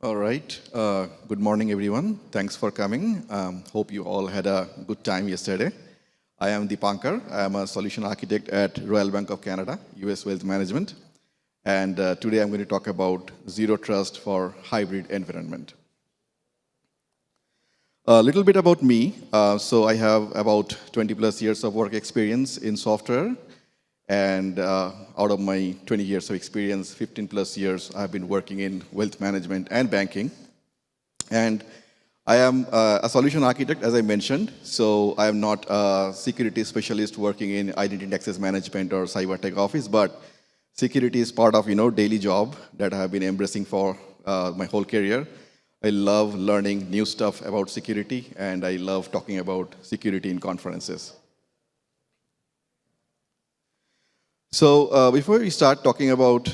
All right. Good morning, everyone. Thanks for coming. Hope you all had a good time yesterday. I am Dipankar. I am a solution architect at Royal Bank of Canada, US Wealth Management. And today I'm going to talk about zero trust for hybrid environment. A little bit about me. So I have about 20 plus years of work experience in software. And out of my 20 years of experience, 15 plus years, I've been working in wealth management and banking. And I am a solution architect, as I mentioned. So I am not a security specialist working in identity and access management or cyber tech office, but security is part of daily job that I have been embracing for my whole career. I love learning new stuff about security, and I love talking about security in conferences. So before we start talking about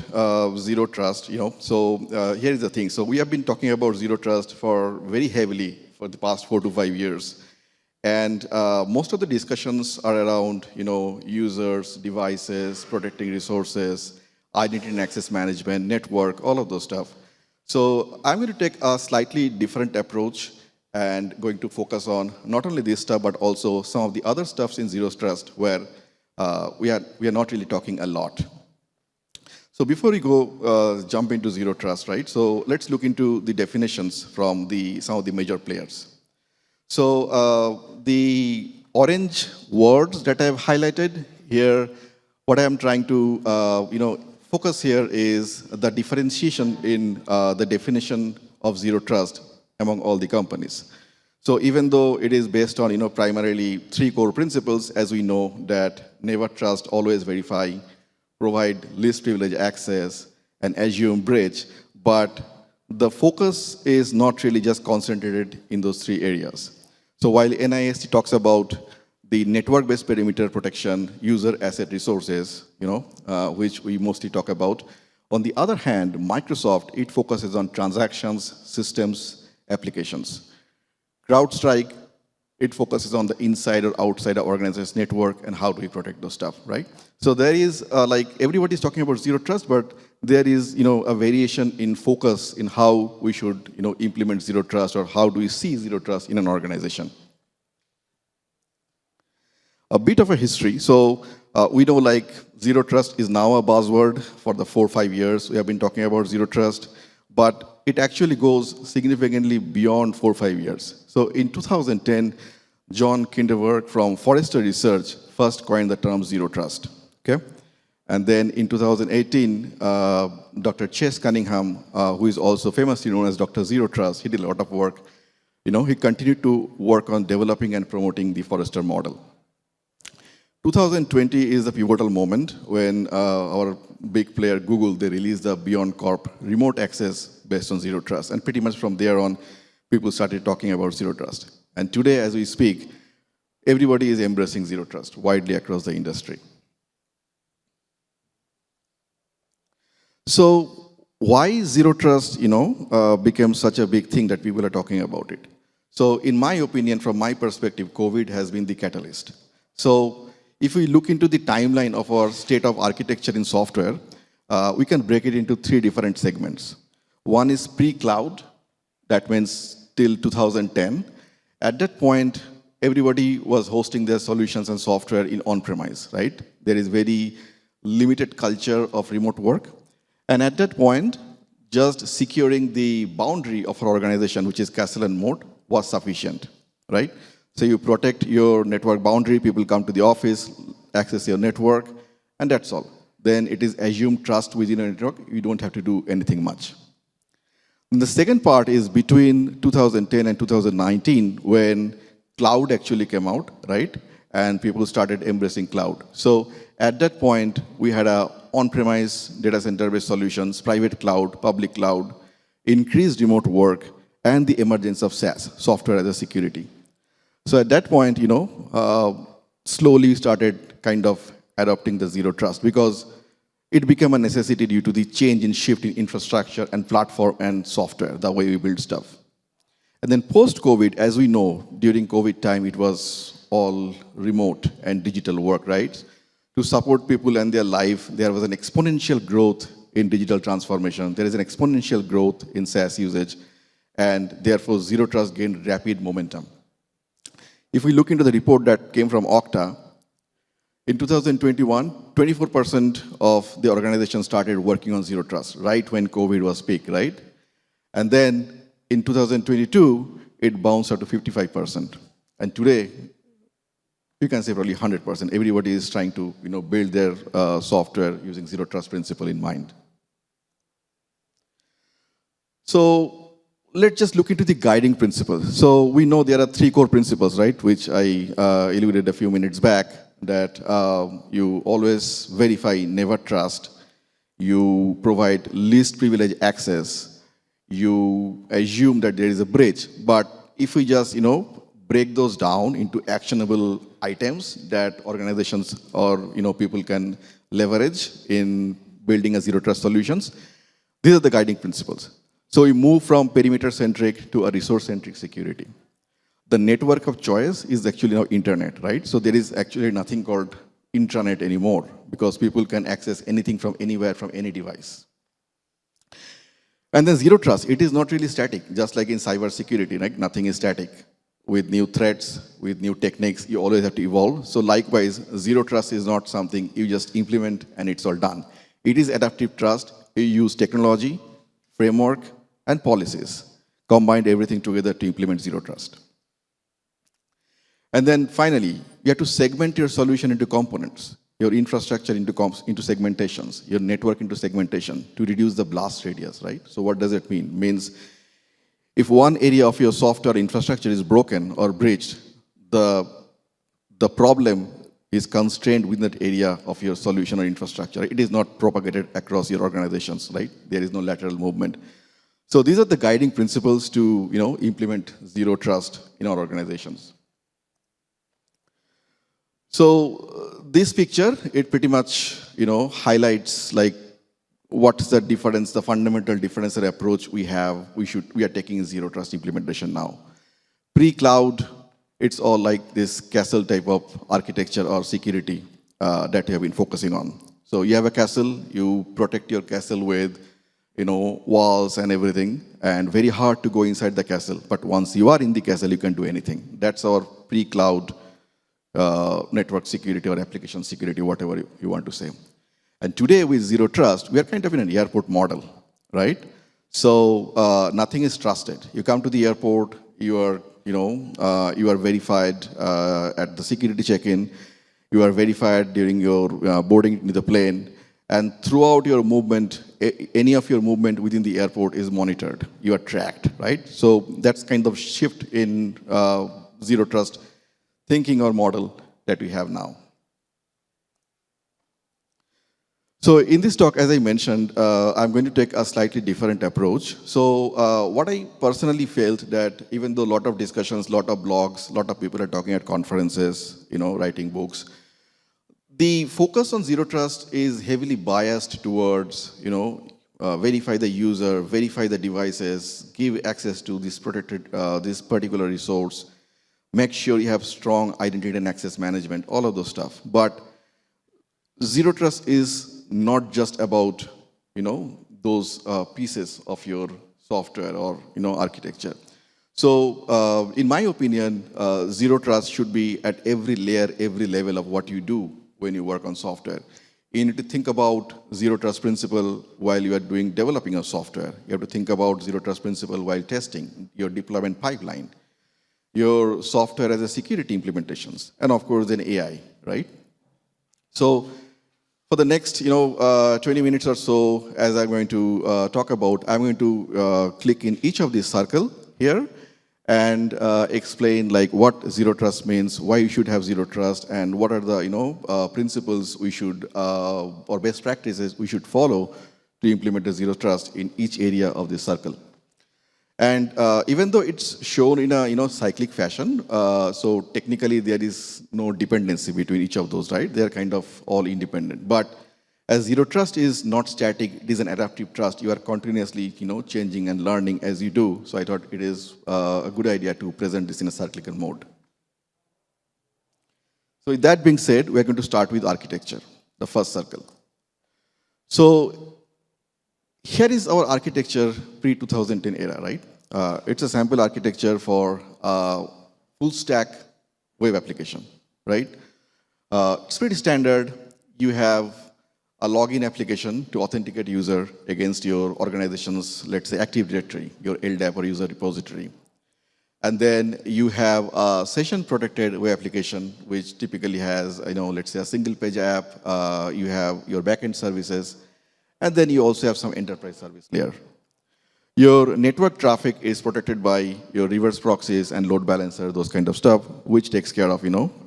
zero trust, here is the thing. So we have been talking about zero trust for very heavily for the past 4 to 5 years. And most of the discussions are around, users, devices, protecting resources, identity and access management, network, all of those stuff. So I'm going to take a slightly different approach and going to focus on not only this stuff, but also some of the other stuffs in zero trust where we are not really talking a lot. So before we go jump into zero trust, right? So let's look into the definitions from some of the major players. So the orange words that I've highlighted here, what I am trying to focus here is the differentiation in the definition of zero trust among all the companies. So even though it is based on primarily 3 core principles, as we know that never trust, always verify, provide least privilege access, and assume bridge, but the focus is not really just concentrated in those 3 areas. So while NIST talks about the network-based perimeter protection, user asset resources, which we mostly talk about, on the other hand, Microsoft, it focuses on transactions, systems, applications. CrowdStrike, it focuses on the inside or outside of organization's network and how do we protect those stuff, right? So there is, everybody's talking about zero trust, but there is, a variation in focus in how we should, implement zero trust or how do we see zero trust in an organization. A bit of a history. So we know zero trust is now a buzzword for the 4 or 5 years. We have been talking about zero trust, but it actually goes significantly beyond 4 or 5 years. So in 2010, John Kinderberg from Forrester Research first coined the term zero trust. Okay? And then in 2018, Dr. Chase Cunningham, who is also famously known as Dr. Zero Trust, he did a lot of work. He continued to work on developing and promoting the Forrester model. 2020 is a pivotal moment when our big player Google, they released the Beyond Corp remote access based on zero trust. And pretty much from there on, people started talking about zero trust. And today, as we speak, everybody is embracing zero trust widely across the industry. So why zero trust, became such a big thing that people are talking about it? So in my opinion, from my perspective, COVID has been the catalyst. So if we look into the timeline of our state of architecture in software, we can break it into 3 different segments. One is pre-cloud, that means till 2010. At that point, everybody was hosting their solutions and software in on-premise, right? There is very limited culture of remote work. And at that point, just securing the boundary of our organization, which is castle and moat, was sufficient, right? So you protect your network boundary, people come to the office, access your network, and that's all. Then it is assumed trust within a network. You don't have to do anything much. And the second part is between 2010 and 2019 when cloud actually came out, right? And people started embracing cloud. So at that point, we had a on-premise data center-based solutions, private cloud, public cloud, increased remote work, and the emergence of SaaS, software as a security. So at that point, slowly started kind of adopting the zero trust because it became a necessity due to the change in shift in infrastructure and platform and software, the way we build stuff. And then post-COVID, as we know, during COVID time, it was all remote and digital work, right? To support people and their life, there was an exponential growth in digital transformation. There is an exponential growth in SaaS usage, and therefore zero trust gained rapid momentum. If we look into the report that came from Okta, in 2021, 24% of the organization started working on zero trust, right when COVID was peak, right? And then in 2022, it bounced up to 55%. And today, you can say probably 100%. Everybody is trying to build their software using zero trust principle in mind. So let's just look into the guiding principles. So we know there are 3 core principles, right, which I alluded a few minutes back, that you always verify, never trust, you provide least privilege access, you assume that there is a breach. But if we just, break those down into actionable items that organizations or, people can leverage in building a zero trust solutions, these are the guiding principles. So we move from perimeter-centric to a resource-centric security. The network of choice is actually now internet, right? So there is actually nothing called intranet anymore because people can access anything from anywhere, from any device. And then zero trust, it is not really static, just like in cyber security, right? Nothing is static. With new threats, with new techniques, you always have to evolve. So likewise, zero trust is not something you just implement and it's all done. It is adaptive trust. You use technology, framework, and policies, combine everything together to implement zero trust. And then finally, you have to segment your solution into components, your infrastructure into segmentations, your network into segmentation to reduce the blast radius, right? So what does it mean? It means if one area of your software infrastructure is broken or breached, the problem is constrained within that area of your solution or infrastructure. It is not propagated across your organizations, right? There is no lateral movement. So these are the guiding principles to implement zero trust in our organizations. So this picture, it pretty much highlights like what's the difference, the fundamental difference or approach we have. We are taking zero trust implementation now. Pre-cloud, it's all like this castle type of architecture or security that you have been focusing on. So you have a castle, you protect your castle with walls and everything, and very hard to go inside the castle. But once you are in the castle, you can do anything. That's our pre-cloud network security or application security, whatever you want to say. And today with zero trust, we are kind of in an airport model, right? So nothing is trusted. You come to the airport, you are verified at the security check-in, you are verified during your boarding into the plane, and throughout your movement, any of your movement within the airport is monitored. You are tracked, right? So that's kind of shift in zero trust thinking or model that we have now. So in this talk, as I mentioned, I'm going to take a slightly different approach. So what I personally felt that even though a lot of discussions, a lot of blogs, a lot of people are talking at conferences, writing books, the focus on zero trust is heavily biased towards, verify the user, verify the devices, give access to this protected, this particular resource, make sure you have strong identity and access management, all of those stuff. But zero trust is not just about, those pieces of your software or, architecture. So in my opinion, zero trust should be at every layer, every level of what you do when you work on software. You need to think about zero trust principle while you are developing a software. You have to think about zero trust principle while testing your deployment pipeline, your software as a security implementations, and of course then AI, right? So for the next 20 minutes or so, as I'm going to talk about, I'm going to click in each of these circle here and explain like what zero trust means, why you should have zero trust, and what are the principles we should or best practices we should follow to implement the zero trust in each area of this circle. And even though it's shown in a cyclic fashion, so technically there is no dependency between each of those, right? They're kind of all independent. But as zero trust is not static, it is an adaptive trust. You are continuously changing and learning as you do. So I thought it is a good idea to present this in a cyclical mode. So with that being said, we're going to start with architecture, the first circle. So Here is our architecture pre-2010 era, right? It's a sample architecture for full stack web application, right? It's pretty standard. You have a login application to authenticate user against your organization's, let's say, Active Directory, your LDAP or user repository. And then you have a session-protected web application, which typically has, let's say, a single-page app. You have your backend services, and then you also have some enterprise service layer. Your network traffic is protected by your reverse proxies and load balancer, those kind of stuff, which takes care of,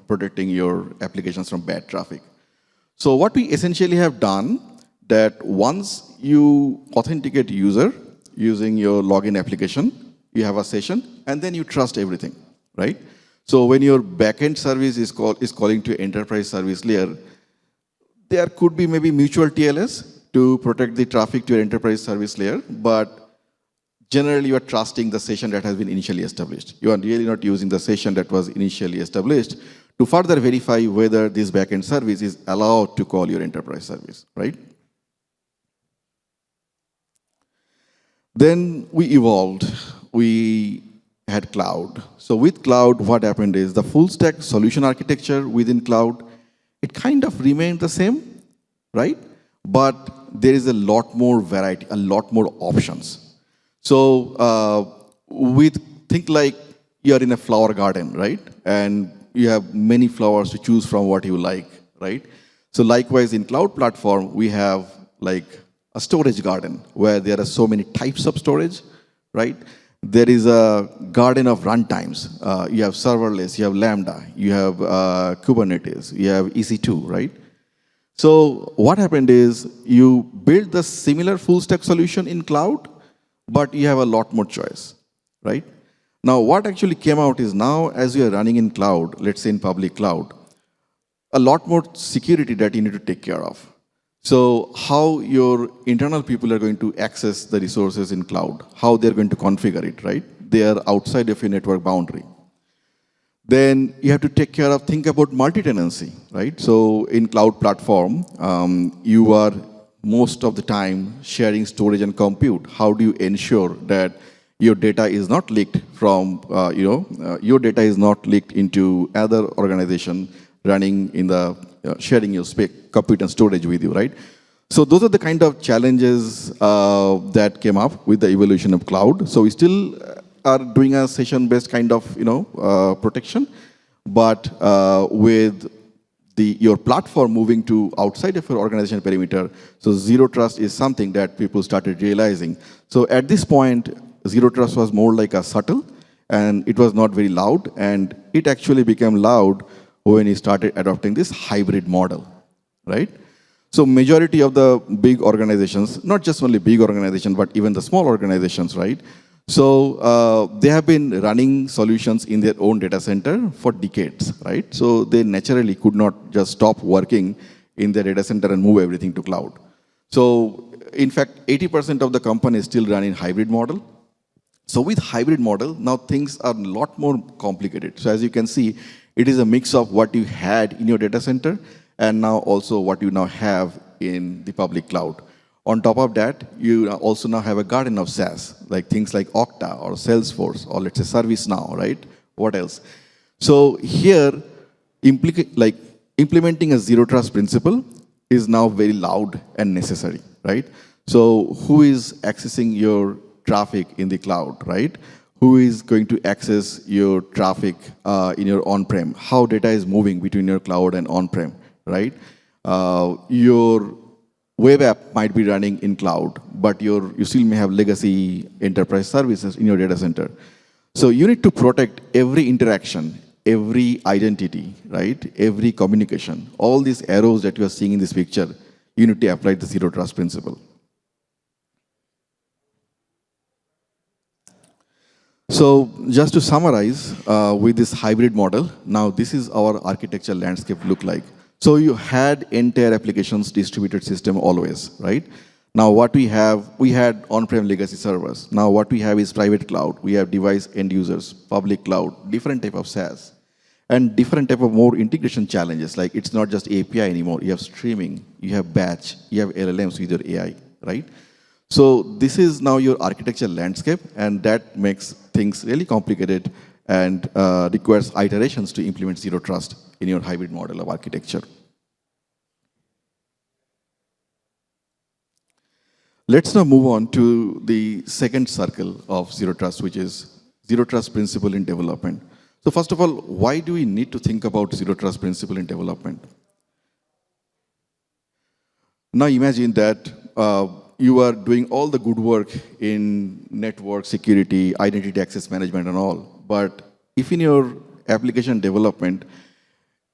protecting your applications from bad traffic. So what we essentially have done, that once you authenticate user using your login application, you have a session, and then you trust everything, right? So when your backend service is calling to enterprise service layer, there could be maybe mutual TLS to protect the traffic to your enterprise service layer, but generally you are trusting the session that has been initially established. You are really not using the session that was initially established to further verify whether this backend service is allowed to call your enterprise service, right? Then we evolved. We had cloud. So with cloud, what happened is the full stack solution architecture within cloud, it kind of remained the same, right? But there is a lot more variety, a lot more options. So think like you're in a flower garden, right? And you have many flowers to choose from what you like, right? So likewise in cloud platform, we have like a storage garden where there are so many types of storage, right? There is a garden of runtimes. You have serverless, you have Lambda, you have Kubernetes, you have EC2, right? So what happened is you build the similar full stack solution in cloud, but you have a lot more choice, right? Now what actually came out is now as you are running in cloud, let's say in public cloud, a lot more security that you need to take care of. So how your internal people are going to access the resources in cloud, how they're going to configure it, right? They are outside of your network boundary. Then you have to think about multi-tenancy, right? So in cloud platform, you are most of the time sharing storage and compute. How do you ensure that your data is not leaked from, your data is not leaked into other organization running in the, sharing your compute and storage with you, right? So those are the kind of challenges that came up with the evolution of cloud. So we still are doing a session-based kind of, protection, but with your platform moving to outside of your organization perimeter, so zero trust is something that people started realizing. So at this point, zero trust was more like a subtle, and it was not very loud, and it actually became loud when you started adopting this hybrid model, right? So majority of the big organizations, not just only big organizations, but even the small organizations, right? So they have been running solutions in their own data center for decades, right? So they naturally could not just stop working in their data center and move everything to cloud. So in fact, 80% of the companies still run in hybrid model. So with hybrid model, now things are a lot more complicated. So as you can see, it is a mix of what you had in your data center and now also what you now have in the public cloud. On top of that, you also now have a garden of SaaS, like things like Okta or Salesforce or let's say ServiceNow, right? What else? So here, implementing a zero trust principle is now very loud and necessary, right? So who is accessing your traffic in the cloud, right? Who is going to access your traffic in your on-prem? How data is moving between your cloud and on-prem, right? Your web app might be running in cloud, but you still may have legacy enterprise services in your data center. So you need to protect every interaction, every identity, right? Every communication. All these arrows that you are seeing in this picture, you need to apply the zero trust principle. So just to summarize, with this hybrid model, now this is our architecture landscape look like. So you had entire applications distributed system always, right? Now what we had on-prem legacy servers. Now what we have is private cloud. We have device end users, public cloud, different type of SaaS, and different type of more integration challenges. Like it's not just API anymore. You have streaming, you have batch, you have LLMs with your AI, right? So this is now your architecture landscape, and that makes things really complicated and requires iterations to implement zero trust in your hybrid model of architecture. Let's now move on to the second circle of zero trust, which is zero trust principle in development. So first of all, why do we need to think about zero trust principle in development? Now imagine that you are doing all the good work in network security, identity access management and all, but if in your application development,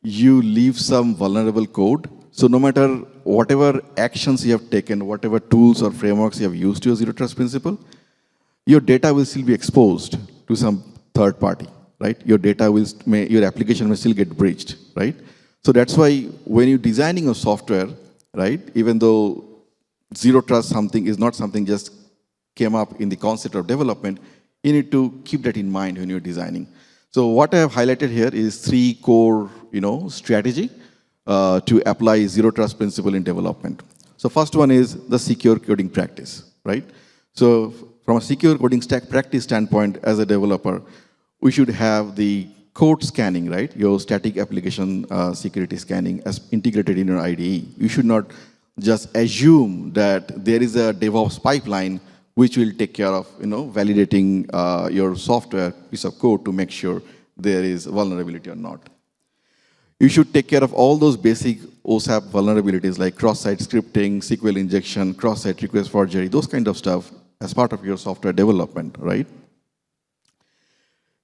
you leave some vulnerable code, so no matter whatever actions you have taken, whatever tools or frameworks you have used to your zero trust principle, your data will still be exposed to some third party, right? Your data will, your application will still get breached, right? So that's why when you're designing a software, right, even though zero trust something is not something just came up in the concept of development, you need to keep that in mind when you're designing. So what I have highlighted here is 3 core, strategy to apply zero trust principle in development. So first one is the secure coding practice, right? So from a secure coding stack practice standpoint, as a developer, we should have the code scanning, right? Your static application security scanning as integrated in your IDE. You should not just assume that there is a DevOps pipeline which will take care of, validating your software piece of code to make sure there is vulnerability or not. You should take care of all those basic OSAP vulnerabilities like cross-site scripting, SQL injection, cross-site request forgery, those kind of stuff as part of your software development, right?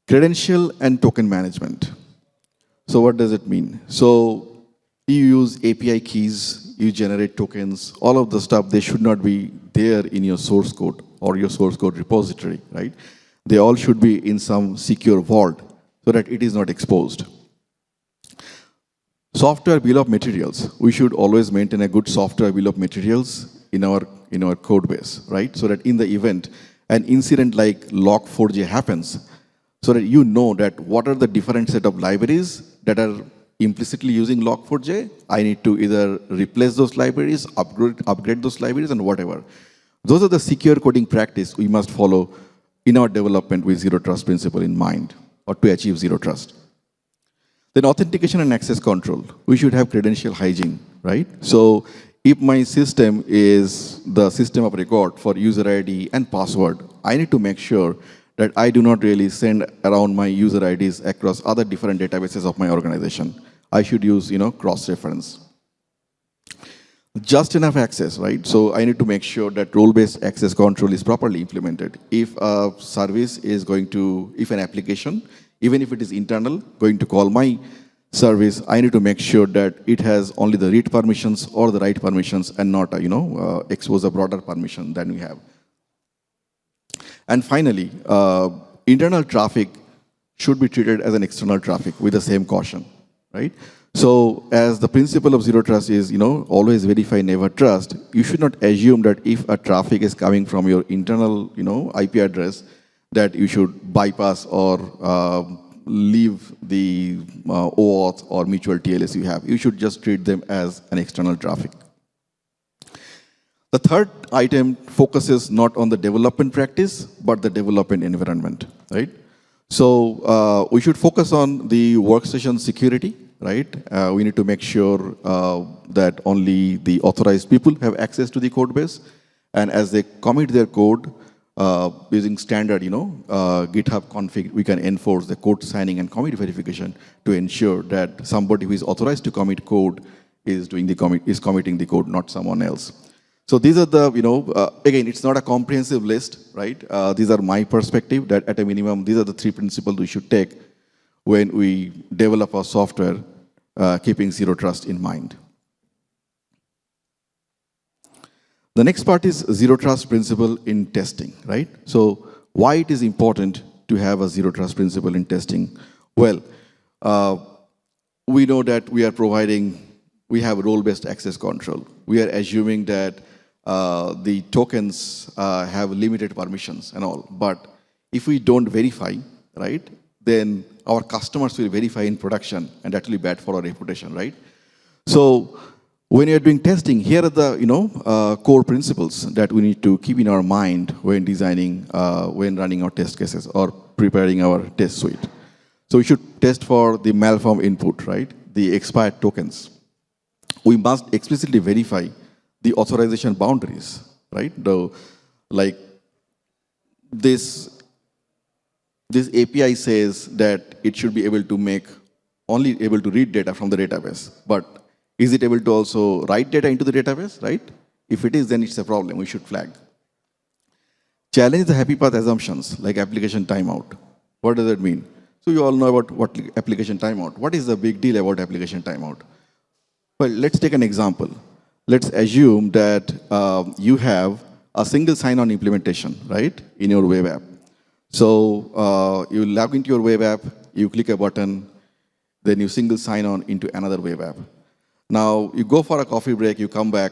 Credential and token management. So what does it mean? So you use API keys, you generate tokens, all of the stuff, they should not be there in your source code or your source code repository, right? They all should be in some secure vault so that it is not exposed. Software bill of materials. We should always maintain a good software bill of materials in our code base, right? So that in the event an incident like log4j happens, so that you know that what are the different set of libraries that are implicitly using log4j. I need to either replace those libraries, upgrade those libraries, and whatever. Those are the secure coding practice we must follow in our development with zero trust principle in mind, or to achieve zero trust. Then authentication and access control. We should have credential hygiene, right? So if my system is the system of record for user ID and password, I need to make sure that I do not really send around my user IDs across other different databases of my organization. I should use, cross-reference. Just enough access, right? So I need to make sure that role-based access control is properly implemented. If a service is if an application, even if it is internal, going to call my service, I need to make sure that it has only the read permissions or the write permissions and not, expose a broader permission than we have. And finally, internal traffic should be treated as an external traffic with the same caution, right? So as the principle of zero trust is, always verify, never trust, you should not assume that if a traffic is coming from your internal, IP address, that you should bypass or leave the OAuth or mutual TLS you have. You should just treat them as an external traffic. The third item focuses not on the development practice, but the development environment, right? So we should focus on the workstation security, right? We need to make sure that only the authorized people have access to the code base. And as they commit their code, using standard, GitHub config, we can enforce the code signing and commit verification to ensure that somebody who is authorized to commit code is committing the code, not someone else. So these are the, again, it's not a comprehensive list, right? These are my perspective that at a minimum, these are the 3 principles we should take when we develop our software, keeping zero trust in mind. The next part is zero trust principle in testing, right? So why it is important to have a zero trust principle in testing? Well, we know that we have role-based access control. We are assuming that the tokens have limited permissions and all. But if we don't verify, right, then our customers will verify in production, and that will be bad for our reputation, right? So When you're doing testing, here are the core principles that we need to keep in our mind when designing, when running our test cases or preparing our test suite. So we should test for the malform input, right? The expired tokens. We must explicitly verify the authorization boundaries, right? Like this API says that it should be able to only able to read data from the database, but is it able to also write data into the database, right? If it is, then it's a problem, we should flag. Challenge the happy path assumptions, like application timeout. What does that mean? So you all know about what application timeout. What is the big deal about application timeout? Well, let's take an example. Let's assume that you have a single sign-on implementation, right, in your web app. So you log into your web app, you click a button, then you single sign on into another web app. Now, you go for a coffee break, you come back,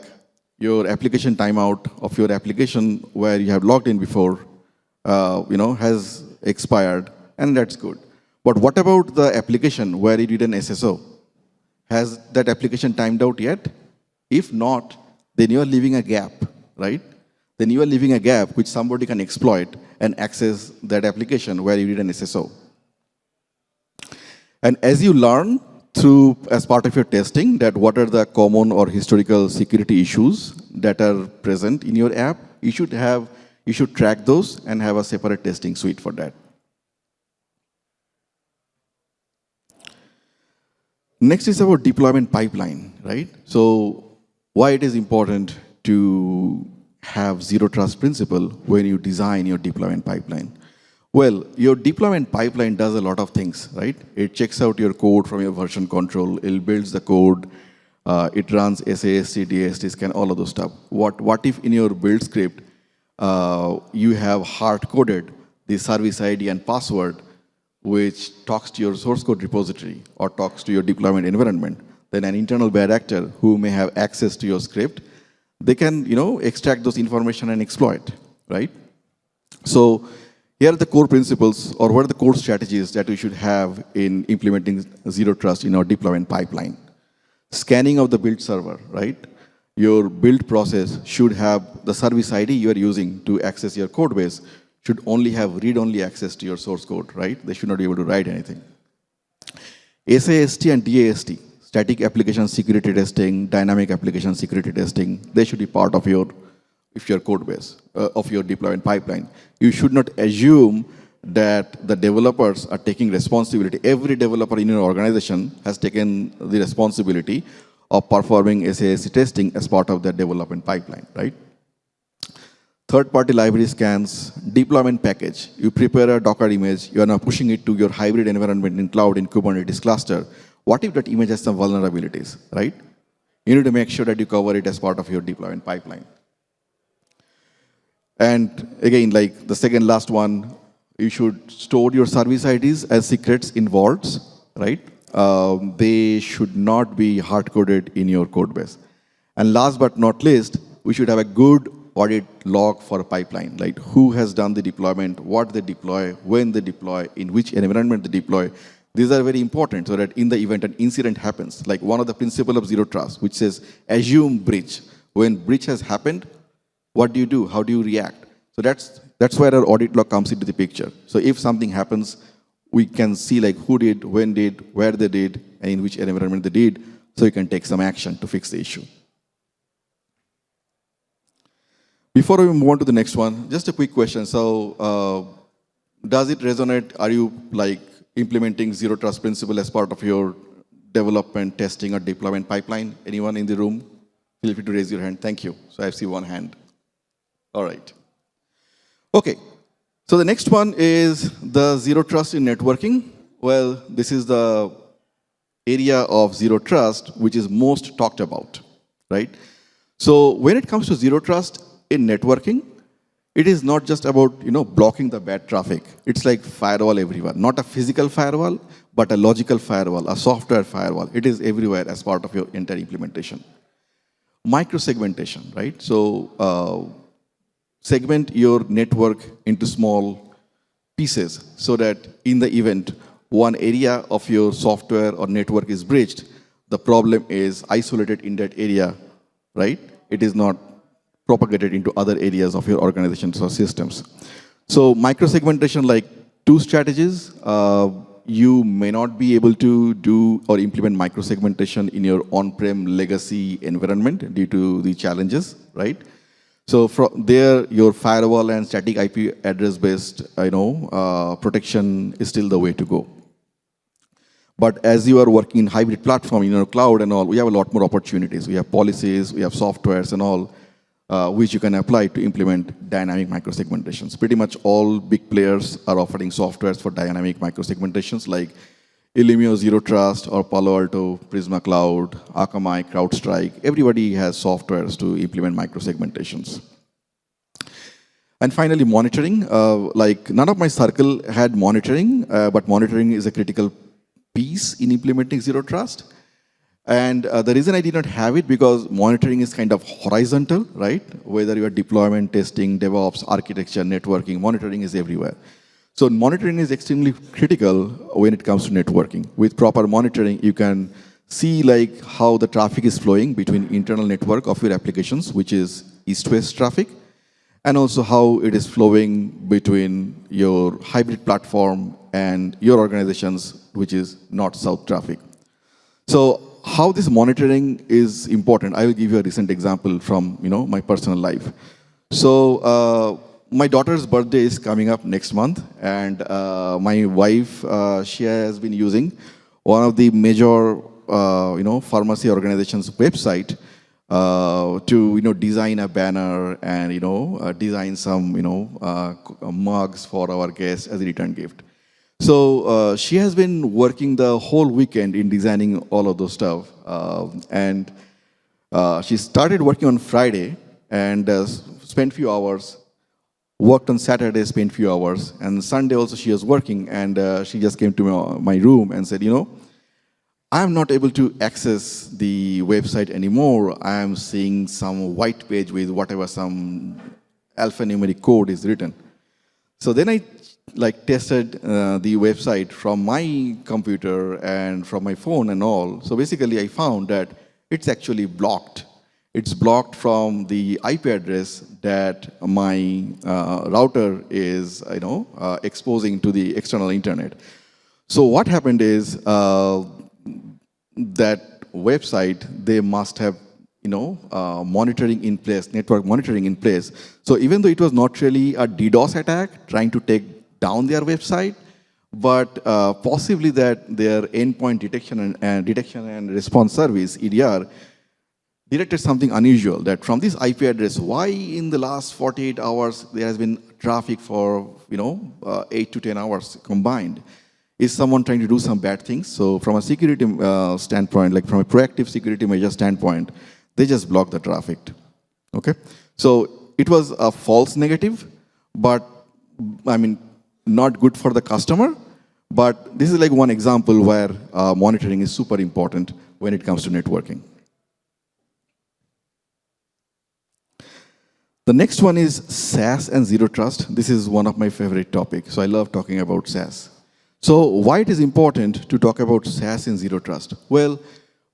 your application timeout of your application where you have logged in before, has expired, and that's good. But what about the application where you did an SSO? Has that application timed out yet? If not, then you are leaving a gap, right? Then you are leaving a gap which somebody can exploit and access that application where you did an SSO. And as you learn as part of your testing, that what are the common or historical security issues that are present in your app, you should track those and have a separate testing suite for that. Next is about deployment pipeline, right? So why it is important to have zero trust principle when you design your deployment pipeline. Well, your deployment pipeline does a lot of things, right? It checks out your code from your version control, it builds the code, it runs SAST, DST scan, all of those stuff. What if in your build script, you have hard-coded the service ID and password which talks to your source code repository or talks to your deployment environment? Then an internal bad actor who may have access to your script, they can extract those information and exploit, right? So here are the core principles, or what are the core strategies that we should have in implementing zero trust in our deployment pipeline. Scanning of the build server, right? Your build process should have the service ID you are using to access your code base should only have read-only access to your source code, right? They should not be able to write anything. SAST and DAST, static application security testing, dynamic application security testing, they should be part of your code base, of your deployment pipeline. You should not assume that the developers are taking responsibility. Every developer in your organization has taken the responsibility of performing SAST testing as part of their development pipeline, right? Third-party library scans, deployment package. You prepare a Docker image, you are now pushing it to your hybrid environment in cloud in Kubernetes cluster. What if that image has some vulnerabilities, right? You need to make sure that you cover it as part of your deployment pipeline. And again, like the second last one, you should store your service IDs as secrets in vaults, right? They should not be hard-coded in your code base. And last but not least, we should have a good audit log for a pipeline, like who has done the deployment, what they deploy, when they deploy, in which environment they deploy. These are very important so that in the event an incident happens, like one of the principles of zero trust, which says assume breach. When breach has happened, what do you do? How do you react? So that's where our audit log comes into the picture. So if something happens, we can see like who did, when did, where they did, and in which environment they did, so you can take some action to fix the issue. Before we move on to the next one, just a quick question. So does it resonate? Are you like implementing zero trust principle as part of your development, testing, or deployment pipeline? Anyone in the room? Feel free to raise your hand. Thank you. So I see one hand. All right. Okay. So the next one is the zero trust in networking. Well, this is the area of zero trust which is most talked about, right? So when it comes to zero trust in networking, it is not just about blocking the bad traffic. It's like firewall everywhere. Not a physical firewall, but a logical firewall, a software firewall. It is everywhere as part of your entire implementation. Micro-segmentation, right? So segment your network into small pieces so that in the event one area of your software or network is breached, the problem is isolated in that area, right? It is not propagated into other areas of your organizations or systems. So microsegmentation, like two strategies. You may not be able to do or implement microsegmentation in your on-prem legacy environment due to the challenges, right? So from there, your firewall and static IP address-based, protection is still the way to go. But as you are working in hybrid platform, in your cloud and all, we have a lot more opportunities. We have policies, we have softwares and all, which you can apply to implement dynamic microsegmentations. Pretty much all big players are offering softwares for dynamic microsegmentations like Illumio Zero Trust or Palo Alto, Prisma Cloud, Akamai, CrowdStrike. Everybody has softwares to implement microsegmentations. And finally, monitoring. Like none of my circle had monitoring, but monitoring is a critical piece in implementing Zero Trust. And the reason I did not have it because monitoring is kind of horizontal, right? Whether you are deployment, testing, DevOps, architecture, networking, monitoring is everywhere. So monitoring is extremely critical when it comes to networking. With proper monitoring, you can see like how the traffic is flowing between internal network of your applications, which is east-west traffic, and also how it is flowing between your hybrid platform and your organizations, which is north-south traffic. So how this monitoring is important, I will give you a recent example from my personal life. So my daughter's birthday is coming up next month, and my wife, she has been using one of the major pharmacy organization's website to design a banner and design some mugs for our guests as a return gift. So she has been working the whole weekend in designing all of those stuff, and she started working on Friday and spent few hours, worked on Saturday, spent few hours, and Sunday also she was working, and she just came to my room and said, I am not able to access the website anymore. I am seeing some white page with whatever some alphanumeric code is written. So then I tested the website from my computer and from my phone and all. So basically I found that it's actually blocked. It's blocked from the IP address that my router is exposing to the external internet. So what happened is that website, they must have monitoring in place, network monitoring in place. So even though it was not really a DDoS attack trying to take down their website, but possibly that their endpoint detection and response service, EDR, detected something unusual, that from this IP address, why in the last 48 hours there has been traffic for 8 to 10 hours combined. Is someone trying to do some bad things? So from a security standpoint, like from a proactive security measure standpoint, they just block the traffic. Okay? So it was a false negative, but not good for the customer. But this is like one example where monitoring is super important when it comes to networking. The next one is SaaS and Zero Trust. This is one of my favorite topics. So I love talking about SaaS. So why it is important to talk about SaaS and Zero Trust? Well,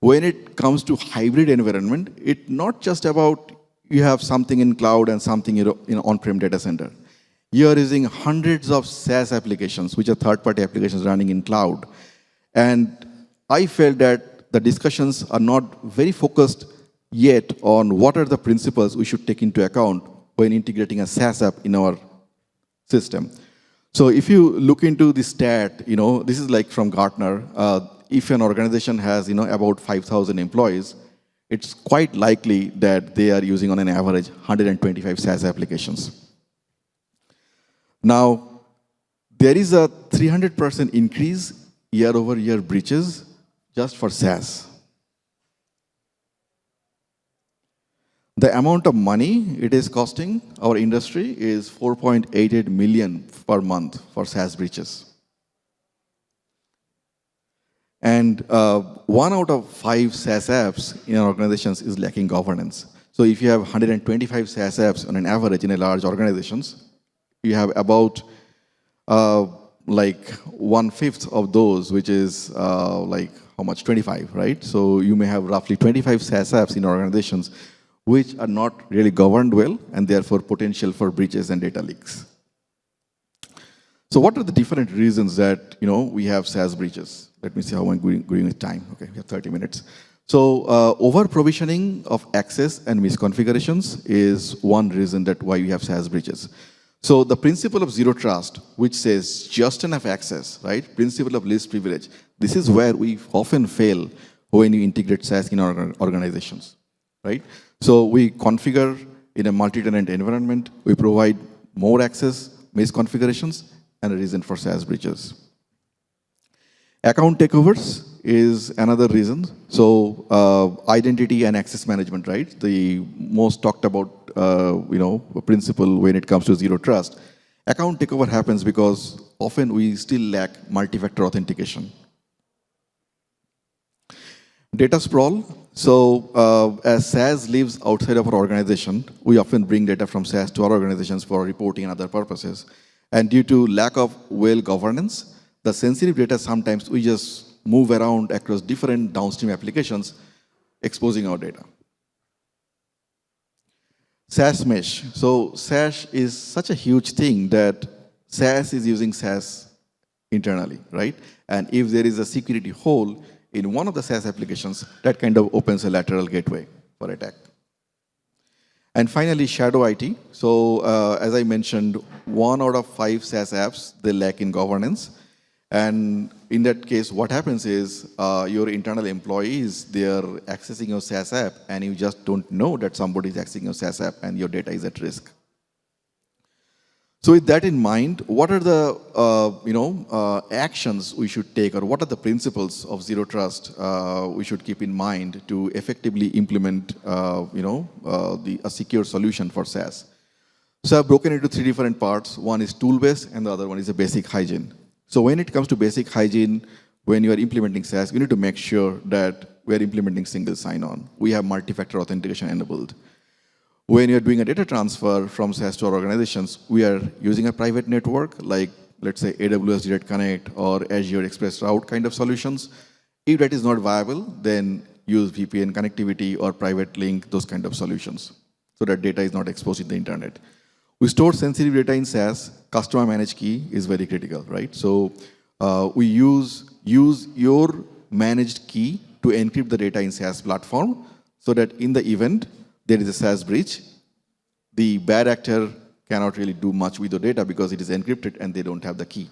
when it comes to hybrid environment, it's not just about you have something in cloud and something in on-prem data center. You are using hundreds of SaaS applications, which are third-party applications running in cloud. And I felt that the discussions are not very focused yet on what are the principles we should take into account when integrating a SaaS app in our system. So if you look into the stat, this is like from Gartner. If an organization has, about 5,000 employees, it's quite likely that they are using on an average 125 SaaS applications. Now, there is a 300% increase year-over-year breaches just for SaaS. The amount of money it is costing our industry is 4.88 million per month for SaaS breaches. And 1 out of 5 SaaS apps in our organizations is lacking governance. So if you have 125 SaaS apps on an average in a large organizations, you have about like 1/5 of those, which is like how much? 25, right? So you may have roughly 25 SaaS apps in organizations which are not really governed well and therefore potential for breaches and data leaks. So what are the different reasons that we have SaaS breaches? Let me see how I'm going with time. Okay, we have 30 minutes. So over provisioning of access and misconfigurations is one reason that why we have SaaS breaches. So the principle of zero trust, which says just enough access, right? Principle of least privilege. This is where we often fail when you integrate SaaS in our organizations, right? So we configure in a multi-tenant environment. We provide more access, misconfigurations, and a reason for SaaS breaches. Account takeovers is another reason. So identity and access management, right? The most talked about, principle when it comes to zero trust. Account takeover happens because often we still lack multi-factor authentication. Data sprawl. So as SaaS lives outside of our organization, we often bring data from SaaS to our organizations for reporting and other purposes. And due to lack of well governance, the sensitive data sometimes we just move around across different downstream applications, exposing our data. SaaS mesh. So SaaS is such a huge thing that SaaS is using SaaS internally, right? And if there is a security hole in one of the SaaS applications, that kind of opens a lateral gateway for attack. And finally, shadow IT. So as I mentioned, 1 out of 5 SaaS apps, they lack in governance. And in that case, what happens is your internal employees, they are accessing your SaaS app and you just don't know that somebody is accessing your SaaS app and your data is at risk. So with that in mind, what are the actions we should take, or what are the principles of zero trust we should keep in mind to effectively implement a secure solution for SaaS? So I've broken into 3 different parts. One is tool-based and the other one is a basic hygiene. So when it comes to basic hygiene, when you are implementing SaaS, you need to make sure that we are implementing single sign-on. We have multi-factor authentication enabled. When you're doing a data transfer from SaaS to our organizations, we are using a private network like, let's say, AWS Direct Connect or Azure Express Route kind of solutions. If that is not viable, then use VPN connectivity or private link, those kind of solutions, so that data is not exposed in the internet. We store sensitive data in SaaS. Customer managed key is very critical, right? So we use your managed key to encrypt the data in SaaS platform so that in the event there is a SaaS breach, the bad actor cannot really do much with the data because it is encrypted and they don't have the key.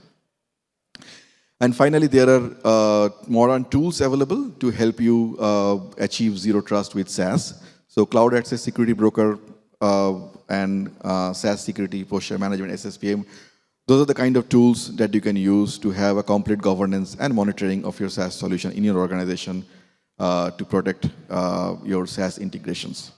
And finally, there are modern tools available to help you achieve zero trust with SaaS. So Cloud Access Security Broker and SaaS Security Posture Management, SSPM, those are the kind of tools that you can use to have a complete governance and monitoring of your SaaS solution in your organization to protect your SaaS integrations.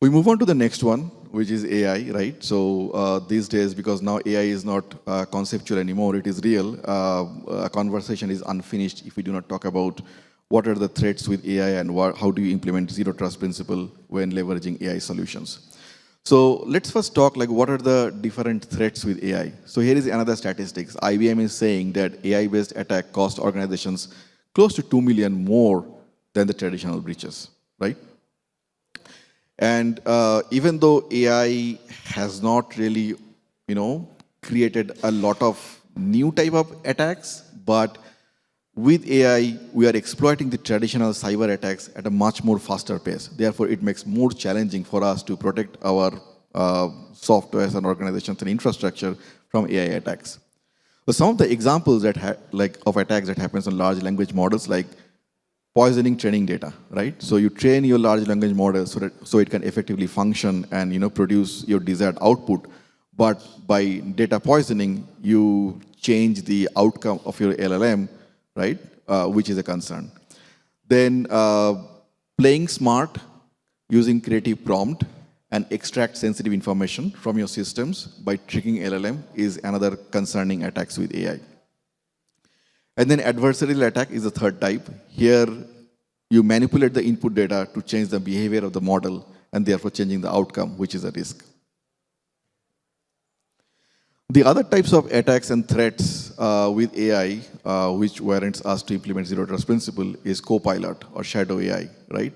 We move on to the next one, which is AI, right? So these days, because now AI is not conceptual anymore, it is real. A conversation is unfinished if we do not talk about what are the threats with AI and how do you implement zero trust principle when leveraging AI solutions. So let's first talk like what are the different threats with AI. So here is another statistics. IBM is saying that AI-based attack cost organizations close to 2 million more than the traditional breaches, right? And even though AI has not really, created a lot of new type of attacks, but with AI, we are exploiting the traditional cyber attacks at a much more faster pace. Therefore, it makes more challenging for us to protect our software and organizations and infrastructure from AI attacks. So some of the examples that of attacks that happens on large language models, like poisoning training data, right? So you train your large language model so it can effectively function and produce your desired output. But by data poisoning, you change the outcome of your LLM, right? Which is a concern. Then playing smart, using creative prompt and extract sensitive information from your systems by tricking LLM is another concerning attacks with AI. And then adversarial attack is the third type. Here, you manipulate the input data to change the behavior of the model and therefore changing the outcome, which is a risk. The other types of attacks and threats with AI, which warrants us to implement zero trust principle, is Copilot or shadow AI, right?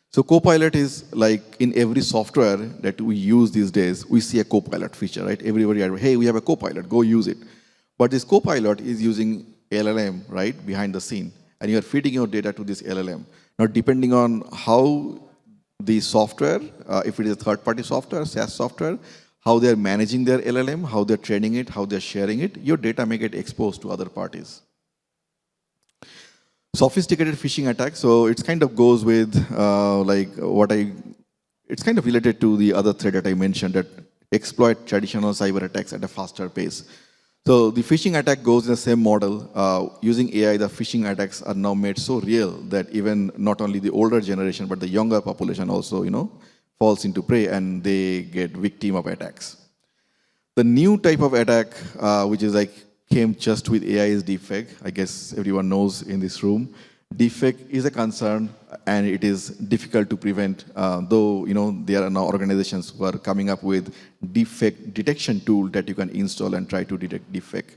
So Copilot is like in every software that we use these days, we see a Copilot feature, right? Everybody, hey, we have a Copilot, go use it. But this Copilot is using LLM, right, behind the scene, and you are feeding your data to this LLM. Now, depending on how the software, if it is a third-party software, SaaS software, how they're managing their LLM, how they're training it, how they're sharing it, your data may get exposed to other parties. Sophisticated phishing attacks, so it kind of goes with it's kind of related to the other thread that I mentioned, that exploit traditional cyber attacks at a faster pace. So the phishing attack goes in the same model. Using AI, the phishing attacks are now made so real that even not only the older generation, but the younger population also, falls into prey and they get victim of attacks. The new type of attack, which is came just with AI, is deepfake. I guess everyone knows in this room. Deepfake is a concern and it is difficult to prevent, though there are now organizations who are coming up with deepfake detection tool that you can install and try to detect deepfake.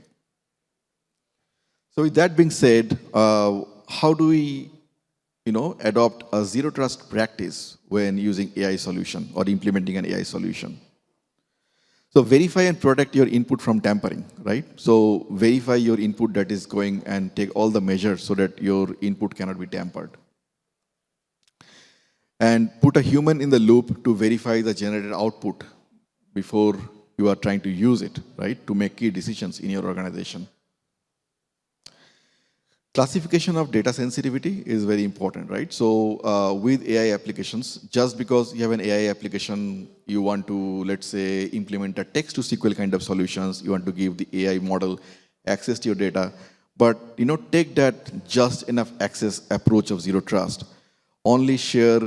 So with that being said, how do we adopt a zero trust practice when using AI solution or implementing an AI solution? So verify and protect your input from tampering, right? So verify your input that is going and take all the measures so that your input cannot be tampered. And put a human in the loop to verify the generated output before you are trying to use it, right? To make key decisions in your organization. Classification of data sensitivity is very important, right? So with AI applications, just because you have an AI application, you want to, let's say, implement a text to SQL kind of solutions, you want to give the AI model access to your data, but take that just enough access approach of zero trust. Only share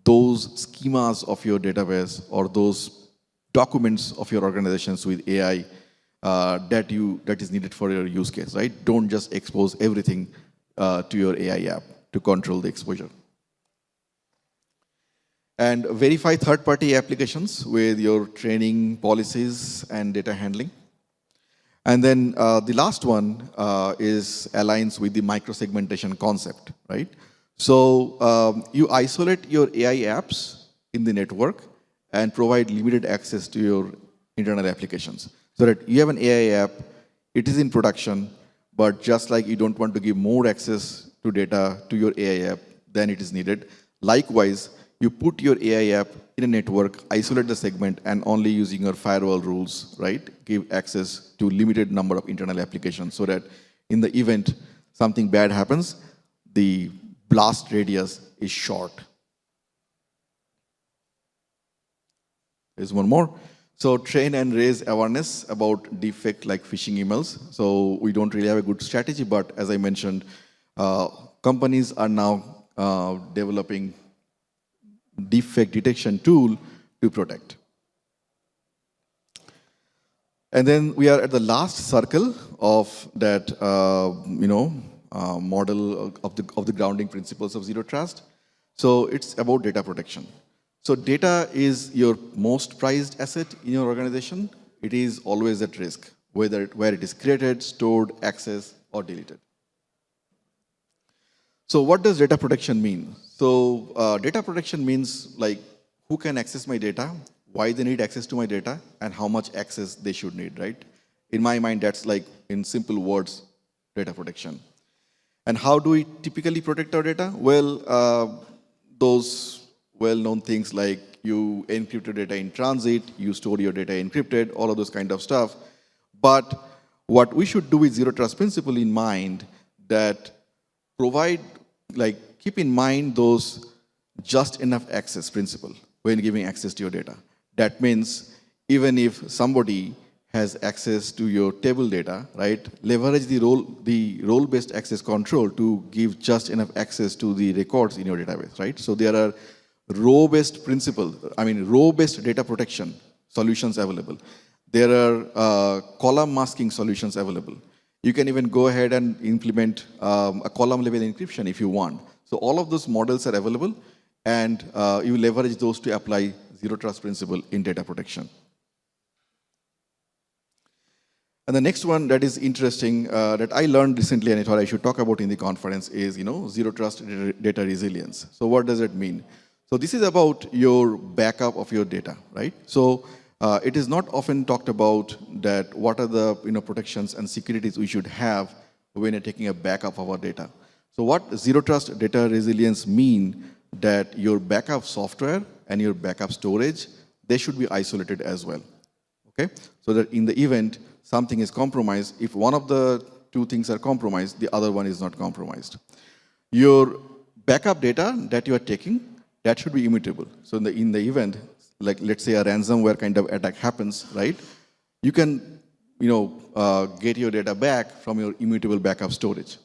those schemas of your database or those documents of your organizations with AI that is needed for your use case, right? Don't just expose everything to your AI app to control the exposure. And verify third-party applications with your training policies and data handling. And then the last one is aligns with the micro-segmentation concept, right? So you isolate your AI apps in the network and provide limited access to your internal applications. So that you have an AI app, it is in production, but just like you don't want to give more access to data to your AI app than it is needed, likewise, you put your AI app in a network, isolate the segment, and only using your firewall rules, right, give access to limited number of internal applications so that in the event something bad happens, the blast radius is short. There's one more. So train and raise awareness about deepfake like phishing emails. So we don't really have a good strategy, but as I mentioned, companies are now developing deepfake detection tool to protect. And then we are at the last circle of that, model of the grounding principles of zero trust. So it's about data protection. So data is your most prized asset in your organization. It is always at risk, where it is created, stored, accessed, or deleted. So what does data protection mean? So data protection means who can access my data, why they need access to my data, and how much access they should need, right? In my mind, that's in simple words, data protection. And how do we typically protect our data? Well, those well-known things like you encrypt your data in transit, you store your data encrypted, all of those kind of stuff. But what we should do with zero trust principle in mind, that keep in mind those just enough access principle when giving access to your data. That means even if somebody has access to your table data, right, leverage the role-based access control to give just enough access to the records in your database, right? So there are row-based data protection solutions available. There are column masking solutions available. You can even go ahead and implement a column-level encryption if you want. So all of those models are available, and you leverage those to apply zero trust principle in data protection. And the next one that is interesting that I learned recently and I thought I should talk about in the conference is, zero trust data resilience. So what does it mean? So this is about your backup of your data, right? So it is not often talked about that what are the protections and securities we should have when you're taking a backup of our data. So what zero trust data resilience mean that your backup software and your backup storage, they should be isolated as well. Okay, so that in the event something is compromised, if one of the two things are compromised, the other one is not compromised. Your backup data that you are taking, that should be immutable. So in the event, like let's say a ransomware kind of attack happens, right? You can, get your data back from your immutable backup storage.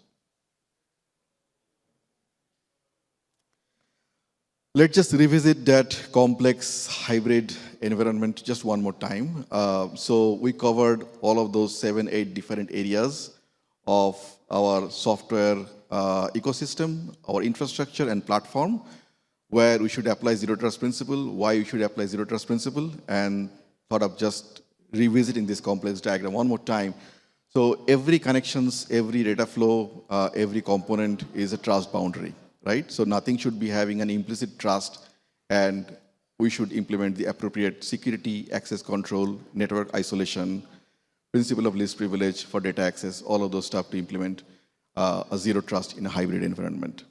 Let's just revisit that complex hybrid environment just one more time. So we covered all of those 7, 8 different areas of our software ecosystem, our infrastructure and platform, where we should apply zero trust principle, why we should apply zero trust principle, and thought of just revisiting this complex diagram one more time. So every connections, every data flow, every component is a trust boundary. Right? So nothing should be having an implicit trust, and we should implement the appropriate security, access control, network isolation, principle of least privilege for data access, all of those stuff to implement a zero trust in a hybrid environment.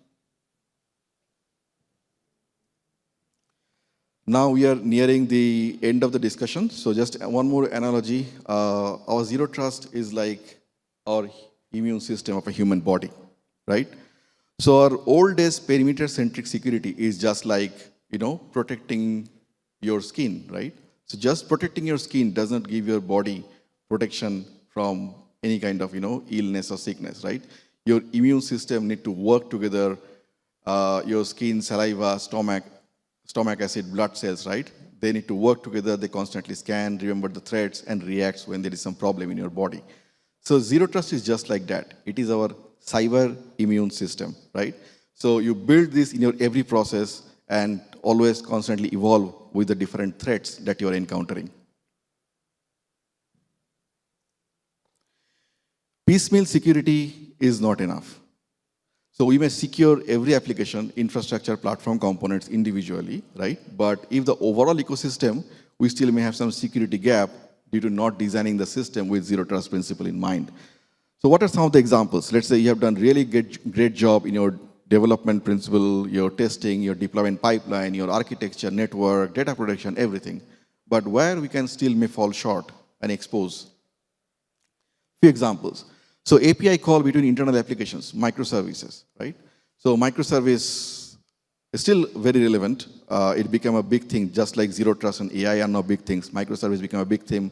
Now we are nearing the end of the discussion. So just one more analogy. Our zero trust is like our immune system of a human body, right? So our old days perimeter-centric security is just like, protecting your skin, right? So just protecting your skin does not give your body protection from any kind of, illness or sickness, right? Your immune system need to work together, your skin, saliva, stomach acid, blood cells, right? They need to work together, they constantly scan, remember the threats, and reacts when there is some problem in your body. So zero trust is just like that. It is our cyber immune system, right? So you build this in your every process and always constantly evolve with the different threats that you are encountering. Piecemeal security is not enough. So we may secure every application, infrastructure, platform components individually, right? But if the overall ecosystem, we still may have some security gap due to not designing the system with zero trust principle in mind. So what are some of the examples? Let's say you have done really great job in your development principle, your testing, your deployment pipeline, your architecture, network, data protection, everything. But where we can still may fall short and expose. Few examples. So API call between internal applications, microservices, right? So microservice is still very relevant. It became a big thing, just like zero trust and AI are now big things. Microservice became a big thing.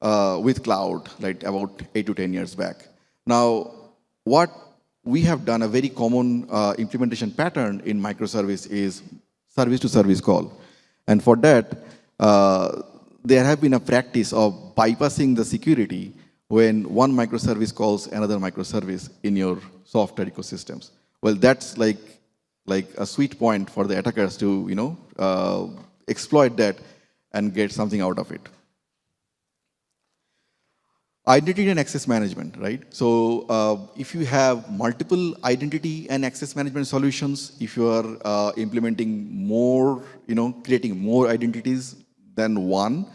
With cloud, like about 8 to 10 years back. Now, what we have done, a very common implementation pattern in microservice is service-to-service call. And for that, there have been a practice of bypassing the security when one microservice calls another microservice in your software ecosystems. Well, that's like a sweet point for the attackers to exploit that and get something out of it. Identity and access management, right? So if you have multiple identity and access management solutions, if you are implementing more, creating more identities than one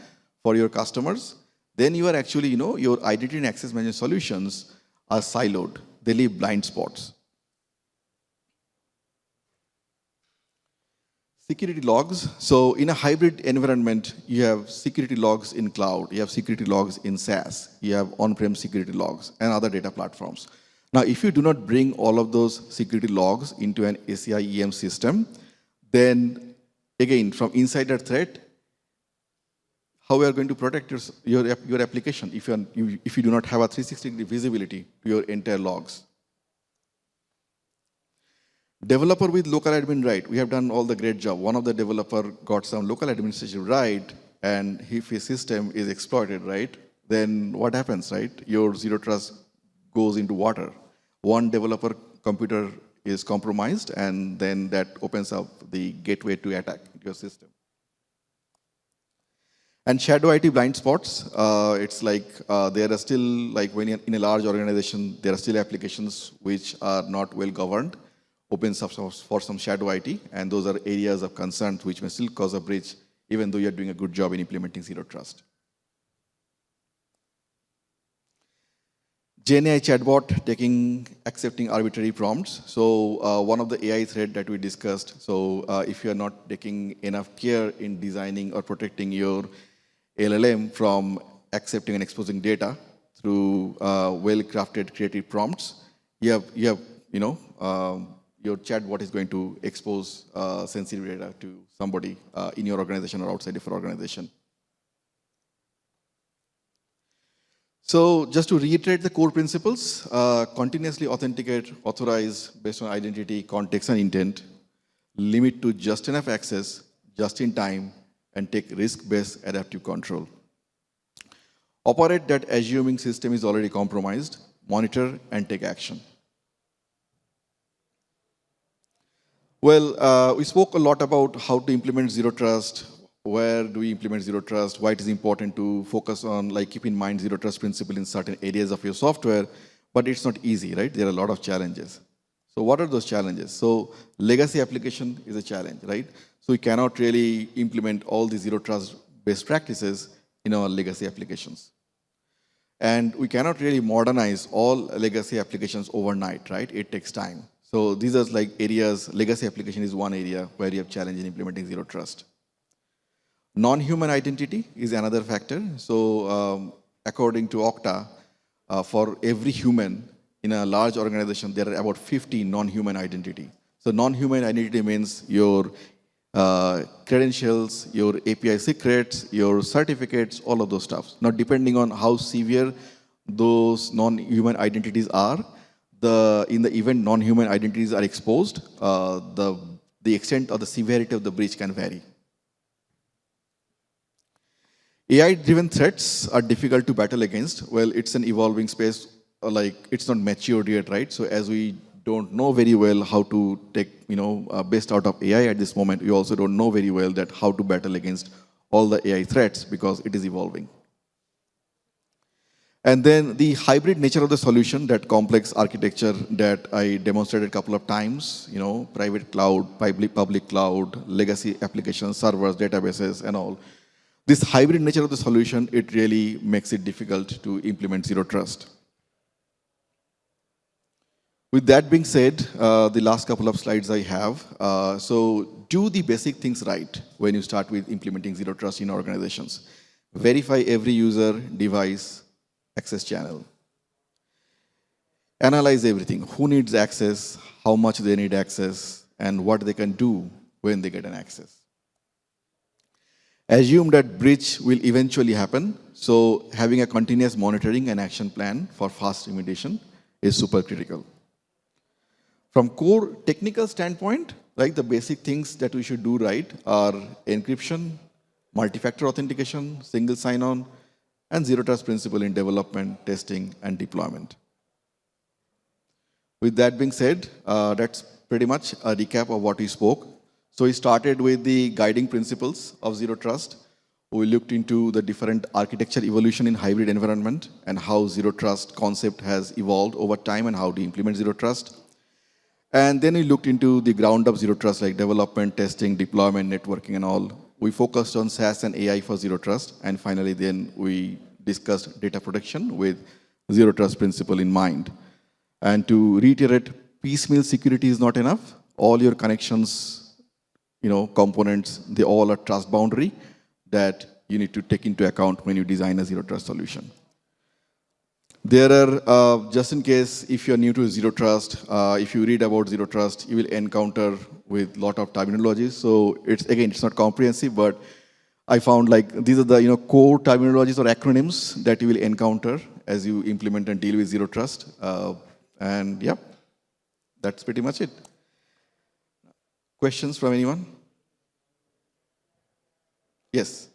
for your customers, then you are actually, your identity and access management solutions are siloed. They leave blind spots. Security logs. So in a hybrid environment, you have security logs in cloud, you have security logs in SaaS, you have on-prem security logs and other data platforms. Now, if you do not bring all of those security logs into an ACI/EM system, then again, from insider threat, how we are going to protect your application if you do not have a 360-degree visibility to your entire logs. Developer with local admin right. We have done all the great job. One of the developer got some local administration right, and if his system is exploited, right, then what happens, right? Your zero trust goes into water. One developer computer is compromised, and then that opens up the gateway to attack your system. And shadow IT blind spots, it's like there are still, like when you're in a large organization, there are still applications which are not well governed, open source for some shadow IT, and those are areas of concern which may still cause a breach, even though you're doing a good job in implementing zero trust. GenAI chatbot accepting arbitrary prompts. So one of the AI threat that we discussed. So if you are not taking enough care in designing or protecting your LLM from accepting and exposing data through well-crafted creative prompts, your chatbot is going to expose sensitive data to somebody in your organization or outside of your organization. So just to reiterate the core principles, continuously authenticate, authorize based on identity, context, and intent, limit to just enough access, just in time, and take risk-based adaptive control. Operate that assuming system is already compromised, monitor, and take action. Well, we spoke a lot about how to implement zero trust, where do we implement zero trust, why it is important to focus on, like, keep in mind zero trust principle in certain areas of your software, but it's not easy, right? There are a lot of challenges. So what are those challenges? So legacy application is a challenge, right? So we cannot really implement all the zero trust best practices in our legacy applications. And we cannot really modernize all legacy applications overnight, right? It takes time. So these are like areas, legacy application is one area where you have challenge in implementing zero trust. Non-human identity is another factor. So according to Okta, for every human in a large organization, there are about 50 non-human identity. So non-human identity means your credentials, your API secrets, your certificates, all of those stuff. Now, depending on how severe those non-human identities are, in the event non-human identities are exposed, the extent or the severity of the breach can vary. AI-driven threats are difficult to battle against. Well, it's an evolving space, like it's not matured yet, right? So as we don't know very well how to take, best out of AI at this moment, we also don't know very well that how to battle against all the AI threats because it is evolving. And then the hybrid nature of the solution, that complex architecture that I demonstrated a couple of times, private cloud, public cloud, legacy applications, servers, databases, and all. This hybrid nature of the solution, it really makes it difficult to implement zero trust. With that being said, the last couple of slides I have. So do the basic things right when you start with implementing zero trust in organizations. Verify every user, device, access channel. Analyze everything. Who needs access, how much they need access, and what they can do when they get an access. Assume that breach will eventually happen, so having a continuous monitoring and action plan for fast remediation is super critical. From core technical standpoint, like the basic things that we should do right are encryption, multi-factor authentication, single sign-on, and zero trust principle in development, testing, and deployment. With that being said, that's pretty much a recap of what we spoke. So we started with the guiding principles of zero trust. We looked into the different architecture evolution in hybrid environment and how zero trust concept has evolved over time and how to implement zero trust. And then we looked into the ground up zero trust, like development, testing, deployment, networking, and all. We focused on SaaS and AI for zero trust. And finally, then we discussed data protection with zero trust principle in mind. And to reiterate, piecemeal security is not enough. All your connections, components, they all are trust boundary that you need to take into account when you design a zero trust solution. There are, just in case, if you're new to zero trust, if you read about zero trust, you will encounter with a lot of terminologies. So it's not comprehensive, but I found like these are the core terminologies or acronyms that you will encounter as you implement and deal with zero trust. And yeah, that's pretty much it. Questions from anyone? Yes.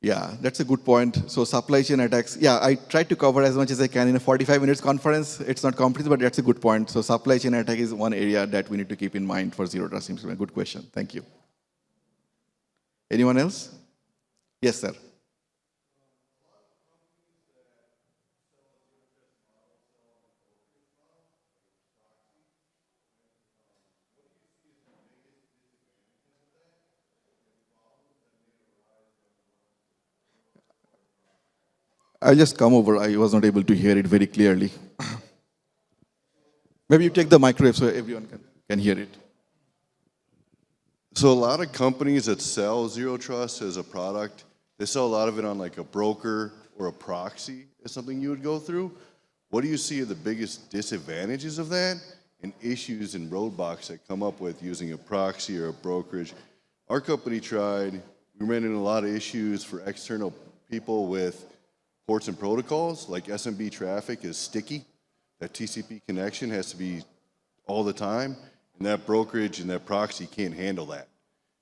Yeah, that's a good point. So supply chain attacks, yeah, I tried to cover as much as I can in a 45 minutes conference. It's not complete, but that's a good point. So supply chain attack is one area that we need to keep in mind for zero trust. Seems to be a good question. Thank you. Anyone else? Yes, sir. I'll just come over. I was not able to hear it very clearly. Maybe you take the microwave so everyone can hear it. So a lot of companies that sell zero trust as a product, they sell a lot of it on like a broker or a proxy is something you would go through. What do you see are the biggest disadvantages of that and issues and roadblocks that come up with using a proxy or a brokerage? Our company tried, we ran into a lot of issues for external people with ports and protocols, like SMB traffic is sticky. That TCP connection has to be all the time, and that brokerage and that proxy can't handle that.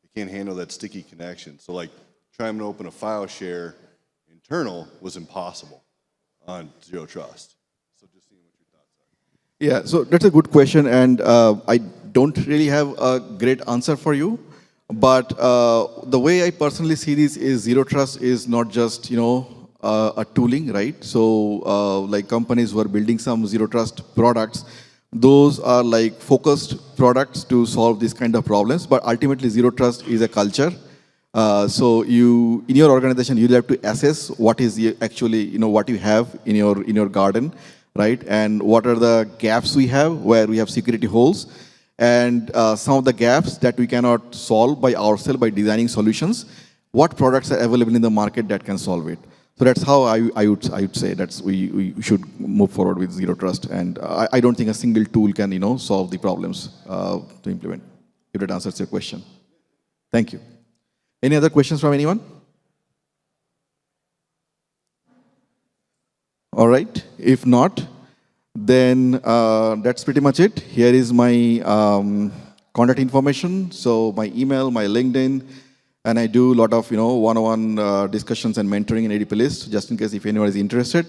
It can't handle that sticky connection. So like trying to open a file share internal was impossible on zero trust. So just seeing what your thoughts are. Yeah, so that's a good question, and I don't really have a great answer for you. But the way I personally see this is zero trust is not just a tooling, right? So like companies who are building some zero trust products, those are like focused products to solve these kind of problems. But ultimately, zero trust is a culture. So you, in your organization, you'll have to assess what is actually what you have in your garden, right? And what are the gaps we have where we have security holes, and some of the gaps that we cannot solve by ourselves by designing solutions. What products are available in the market that can solve it? So that's how I would say we should move forward with zero trust, and I don't think a single tool can solve the problems to implement. If that answers your question, thank you. Any other questions from anyone? All right. If not, then that's pretty much it. Here is my contact information. So my email, my LinkedIn. And I do a lot of one-on-one discussions and mentoring in ADP List, just in case if anyone is interested.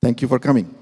Thank you for coming.